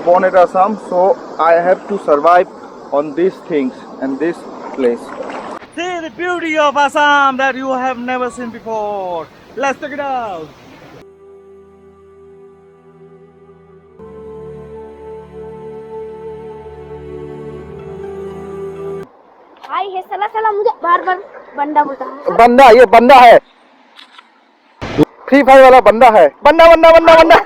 am born at Assam, so I have to survive on these things and this place. See the beauty of Assam that you have never seen before. Let's check it out. भाई है साला साला मुझे बार बार बंदा बोलता है। बंदा, ये बंदा है, फ्री फायर वाला बंदा है। बंदा बंदा बंदा बंदा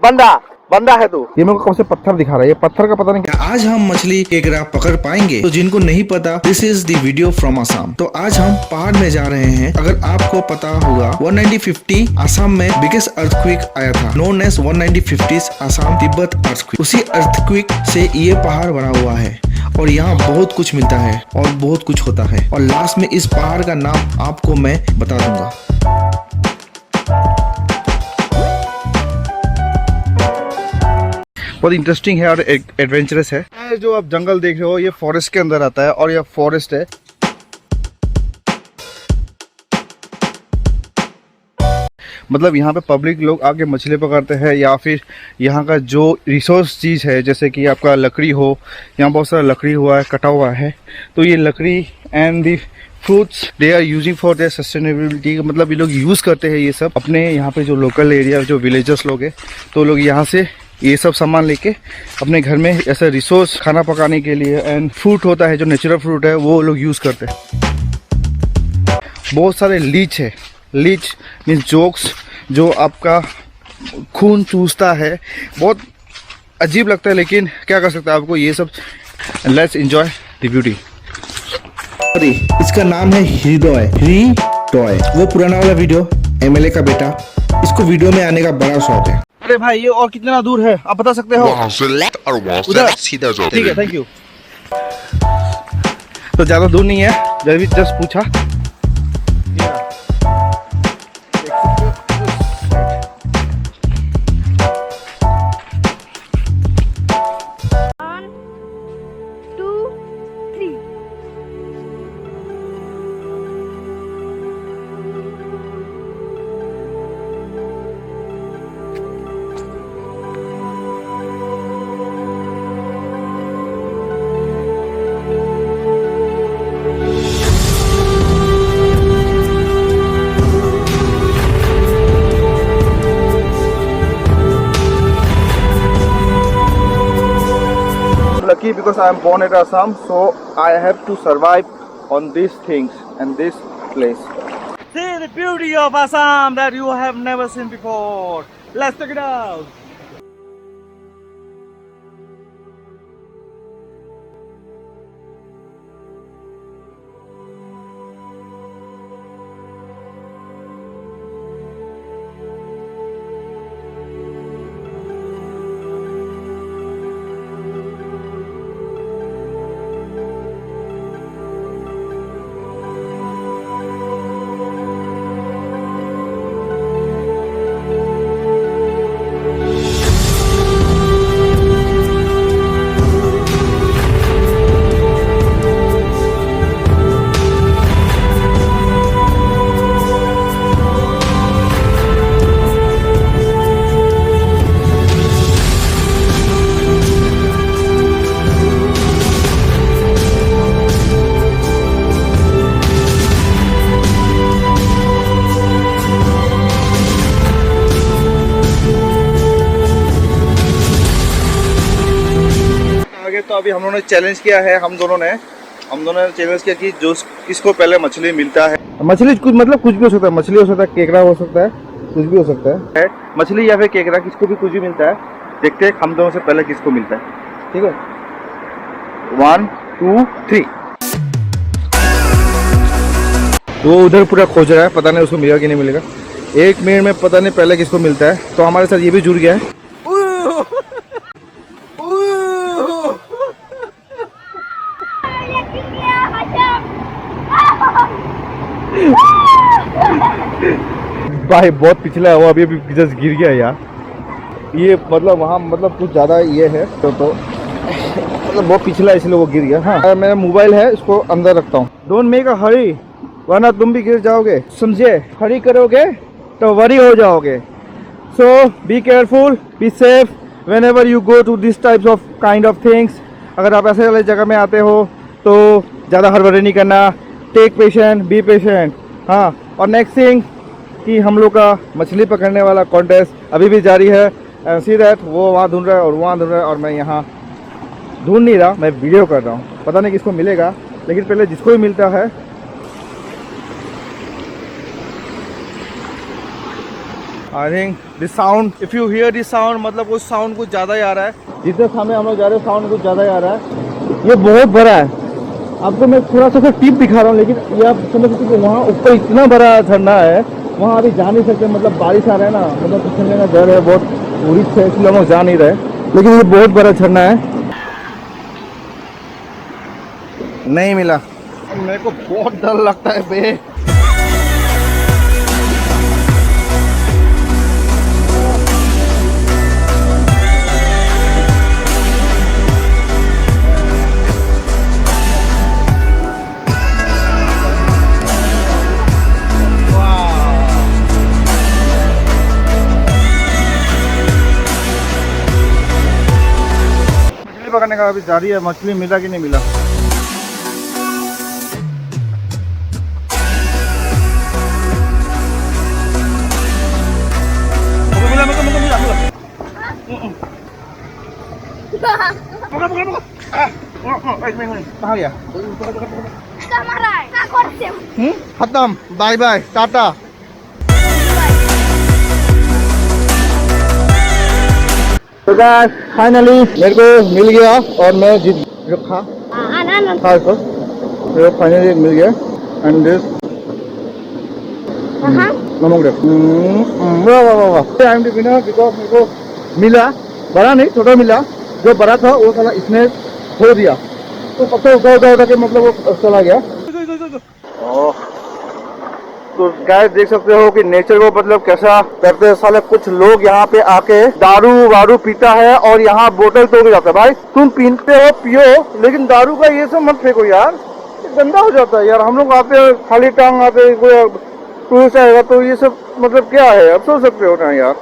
बंदा बंदा है तू। ये मेरे को कौन से पत्थर दिखा रहा है, ये पत्थर का पता नहीं क्या। आज हम मछली केकड़ा पकड़ पाएंगे? तो जिनको नहीं पता, this is the video from Assam. तो आज हम पहाड़ में जा रहे हैं। अगर आपको पता होगा 1950 असम में बिगेस्ट अर्थक्वेक आया था, known as 1950 Assam Tibet earthquake. उसी अर्थक्वेक से ये पहाड़ बना हुआ है और यहाँ बहुत कुछ मिलता है और बहुत कुछ होता है। और लास्ट में इस पहाड़ का नाम आपको मैं बता दूंगा। बहुत इंटरेस्टिंग है और एडवेंचरस है। ये जो आप जंगल देख रहे हो ये फॉरेस्ट के अंदर आता है और ये फॉरेस्ट है। मतलब यहाँ पे पब्लिक लोग आके मछली पकड़ते हैं या फिर यहाँ का जो रिसोर्स चीज़ है, जैसे कि आपका लकड़ी हो, यहाँ बहुत सारा लकड़ी हुआ है, कटा हुआ है, तो ये लकड़ी and the fruits they are using for their sustainability. मतलब ये लोग यूज़ करते हैं ये सब अपने यहाँ पे जो लोकल एरिया जो विलेजर्स लोग हैं, तो लोग यहाँ से ये सब सामान लेके अपने घर में ऐसा रिसोर्स खाना पकाने के लिए एंड फ्रूट होता है जो नेचुरल फ्रूट है वो लोग यूज़ करते हैं। बहुत सारे लीच है, लीच मीन्स जोक्स जो आपका खून चूसता है, बहुत अजीब लगता है, लेकिन क्या कर सकता है आपको ये सब। Let's enjoy the beauty. इसका नाम है हृदय, वो पुराना वाला वीडियो एमएलए का बेटा। इसको वीडियो में आने का बड़ा शौक है। अरे भाई ये और कितना दूर है आप बता सकते हो? वहाँ से लेफ्ट और वहाँ उधर से सीधा जाओ। ठीक है, थैंक यू। तो ज़्यादा दूर नहीं है, जस्ट पूछा। Lucky because I am born at Assam, so I have to survive on these things and this place. See the beauty of Assam that you have never seen before. Let's check it out. तो अभी हम लोगों ने challenge किया है, हम दोनों ने चैलेंज किया कि जो किसको पहले मछली मिलता है। मछली कुछ मतलब कुछ भी हो सकता है, मछली हो सकता है, केकड़ा हो सकता है, कुछ भी हो सकता है, मछली या फिर केकड़ा, किसको भी कुछ भी मिलता है। देखते हैं हम दोनों से पहले किसको मिलता है। ठीक है, 1 2 3। वो उधर पूरा खोज रहा है, पता नहीं उसको मिलेगा कि नहीं मिलेगा। 1 मिनट में पता नहीं पहले किसको मिलता है। तो हमारे साथ ये भी जुड़ गया है। भाई बहुत पिछला है वो, अभी जस्ट गिर गया यार। ये मतलब वहाँ मतलब कुछ ज़्यादा ये है तो मतलब बहुत पिछला है इसलिए वो गिर गया। हाँ मेरा मोबाइल है, इसको अंदर रखता हूँ। डोंट मेक अ हरी वरना तुम भी गिर जाओगे, समझे? हरी करोगे तो वरी हो जाओगे। So be careful, be safe whenever you go to this types of kind of things, अगर आप ऐसे वाले जगह में आते हो तो ज़्यादा हड़बड़ी नहीं करना, टेक पेशेंट, बी पेशेंट। हाँ, और नेक्स्ट थिंग कि हम लोग का मछली पकड़ने वाला कॉन्टेस्ट अभी भी जारी है। सी दैट वो वहाँ ढूंढ रहा है और वहाँ ढूंढ रहा है और मैं यहाँ ढूंढ नहीं रहा, मैं वीडियो कर रहा हूँ। पता नहीं किसको मिलेगा, लेकिन पहले जिसको भी मिलता है I think this sound, if you here this sound, मतलब उस साउंड कुछ ज़्यादा ही आ रहा है। जितने सामने हम लोग जा रहे हैं साउंड कुछ ज़्यादा ही आ रहा है। ये बहुत बड़ा है, आपको मैं थोड़ा सा टिप दिखा रहा हूँ, लेकिन ये आप समझ सकते कि वहाँ ऊपर इतना बड़ा झरना है, वहाँ अभी जा नहीं सकते। मतलब बारिश आ रहा है ना, मतलब फिसलने का डर है, बहुत बुरी से, इसलिए हम लोग जा नहीं रहे। लेकिन ये बहुत बड़ा झरना है। नहीं मिला, मेरे को बहुत डर लगता है बे। मछली पकड़ने का अभी जारी है, मछली मिला कि नहीं मिला। कहाँ गया? खत्म, बाय बाय, टाटा। तो गाइस फाइनली मेरे को मिल गया और मैं जीत खा इसको, मेरे को फाइनली मिल गया। एंड दिस नमक वाह वाह वाह, I am the winner because मेरे को मिला, बड़ा नहीं छोटा मिला। जो बड़ा था वो साला इसने छोड़ दिया, तो पत्थर उठा के मतलब वो चला गया। तो गाइस देख सकते हो कि नेचर को मतलब कैसा करते हैं साले कुछ लोग। यहाँ पे आके दारू वारू पीता है और यहाँ बोतल तोड़ जाता है। भाई तुम पीते हो पियो, लेकिन दारू का ये सब मत फेंको यार, ये गंदा हो जाता है यार। हम लोग आते हैं खाली टांग आते हैं, कोई टूरिस्ट आएगा तो ये सब मतलब क्या है, अब सोच सकते हो ना यार।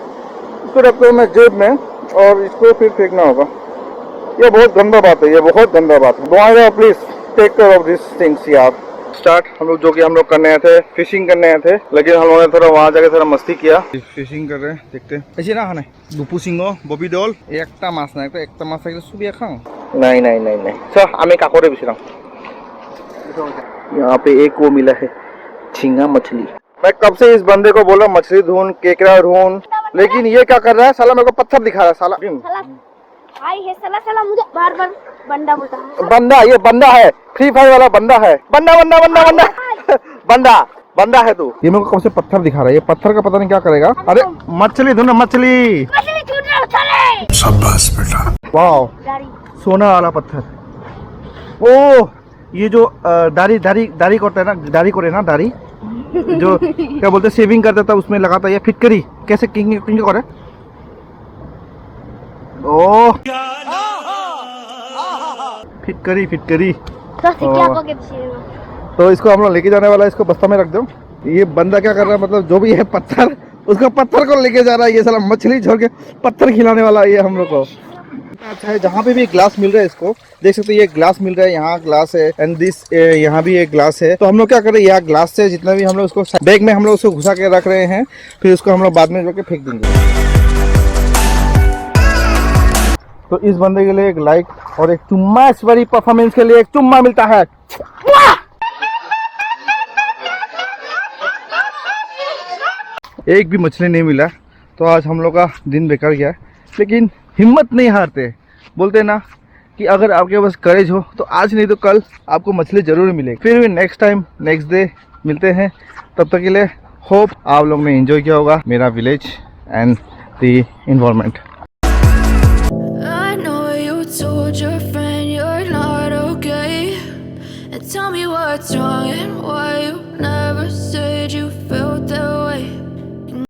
इसको रखते हो मैं जेब में और इसको फिर फेंकना होगा, ये बहुत गंदा बात है, ये बहुत गंदा बात है। Please take care of this things यार। स्टार्ट हम लोग जो कि हम लोग करने आए थे, फिशिंग करने आए थे, लेकिन हम लोगों ने थोड़ा वहाँ जाके थोड़ा मस्ती किया। फिशिंग कर रहे हैं, देखते हैं ऐसे ना खाने गुपू सिंह बबी डोल एक मास ना एक मास सुबह खाऊं नहीं नहीं नहीं नहीं सर हमें काकोरे बिछरा। यहाँ पे एक वो मिला है झींगा मछली। मैं कब से इस बंदे को बोला मछली ढूंढ, केकड़ा ढूंढ, लेकिन ये क्या कर रहा है साला, मेरे को पत्थर दिखा रहा है साला। भाई है साला मुझे बार बार बंदा बोलता है। बंदा, ये बंदा है, फ्री फायर वाला बंदा है। बंदा बंदा बंदा बंदा बंदा बंदा है तू। ये मेरे को कब से पत्थर दिखा रहा है, ये पत्थर का पता नहीं क्या करेगा। अरे मछली ढूंढना, मछली शाबाश बेटा, वाह सोना वाला पत्थर। ओ ये जो दाढ़ी दाढ़ी दाढ़ी करता है ना, दाढ़ी करे ना, दाढ़ी जो क्या बोलते सेविंग करता था उसमें लगाता है। ये फिटकरी कैसे किंग किंग करे। ओ फिटकरी फिटकरी। तो इसको हम लोग लेके जाने वाला है, इसको बस्ता में रख दो। ये बंदा क्या कर रहा है, मतलब जो भी है पत्थर, उसका पत्थर को लेके जा रहा है। ये साला मछली छोड़ के पत्थर खिलाने वाला है ये हम लोग को। अच्छा है, जहाँ पे भी ग्लास मिल रहा है इसको देख सकते हैं, ये ग्लास मिल रहा है, यहाँ ग्लास है एंड दिस यहाँ भी एक ग्लास है। तो हम लोग क्या कर रहे हैं, यहाँ ग्लास से जितना भी हम लोग उसको बैग में हम लोग उसको घुसा के रख रहे हैं, फिर उसको हम लोग बाद में जाके फेंक देंगे। तो इस बंदे के लिए एक लाइक और एक चुम्मा, ऐश्वर्य परफॉर्मेंस के लिए एक चुम्मा मिलता है। एक भी मछली नहीं मिला, तो आज हम लोग का दिन बेकार गया। लेकिन हिम्मत नहीं हारते, बोलते ना कि अगर आपके पास करेज हो तो आज नहीं तो कल आपको मछली जरूर मिलेगी। फिर भी नेक्स्ट टाइम नेक्स्ट डे मिलते हैं। तब तक के लिए होप आप लोग ने एंजॉय किया होगा मेरा village and the environment. Told your friend you're not okay, and tell me what's wrong and why you never said you